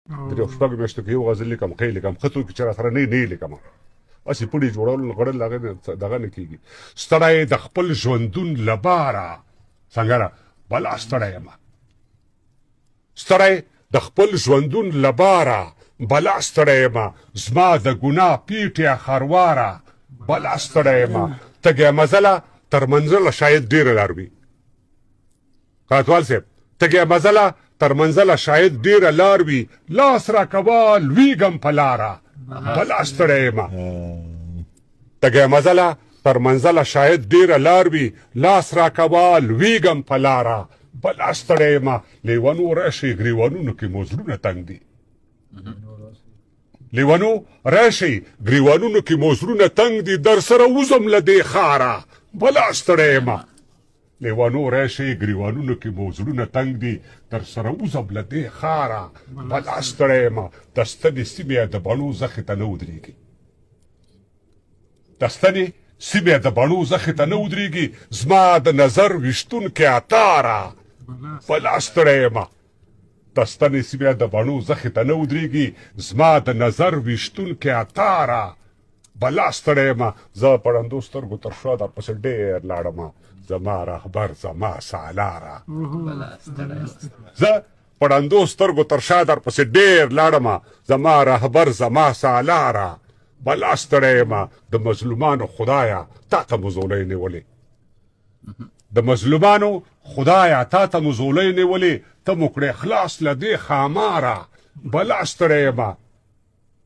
د یو شپږ میاشتو کې یو غزل لیکم ښې لیکم ښه څوک چې راسره نه لیکم هسې پړي جوړول غړل هغه دغه نه کېږي ستړی د خپل ژوندون له باره څنګه بلا ستړی یم ستړی د خپل ژوندون له باره بلا ستړی یم زما د ګناه پیټې خرواره بلا ستړی یم تږی مزله تر منزله شاید ډېره لار وي کاتوال صاحب تږی مزله تر منزله شاید ډېره لار وي لاس راکوه لویږم په لاره بلا ستړی یم تږی مزله تر منزله شاید ډېره لار وي لاس راکوه لویږم په لاره بلا ستړی یم لیونو راشئ ګریوانونو کې مو زړونه تنګ دي لیونو راشئ ګریوانونو کې مو زړونه تنګ دي در سره وځم له دې ښاره بلا ستړی یم لیوانو راشئ ګریوانونو کې مو زړونه تنګ دي در سره وځم له دې ښاره بلا ستړی یم د ستنې سیمې د بڼو زخې ته نه ودرېږي د ستنې سیمې د بڼو زخې ته نه ودرېږي زما د نظر ویشتونکې عطاره بلا ستړی یم د ستنې سیمې د بڼو زخې ته نه ودرېږي زما د نظر ویشتونکې عطاره بلا ستړی یم زه په ړندو سترګو تر شا درپسې ډېر لاړم زما رهبر زما سالاره زه په ړندو سترګو تر شا درپسې ډېر لاړم زما رهبر زما سالاره بلا ستړی یم د مظلومانو خدایه تا ته مو زولۍ نیولې د مظلومانو خدایه تا ته مو زولۍ نیولې ته مو کړې خلاص له دې ښاماره بلا ستړی یم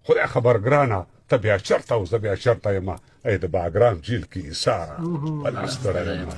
خدای خبر ګرانه ته بیا چېرته او زه بیا چېرته یم ای د باګرام جیل کې ایساره بلا ستړی یم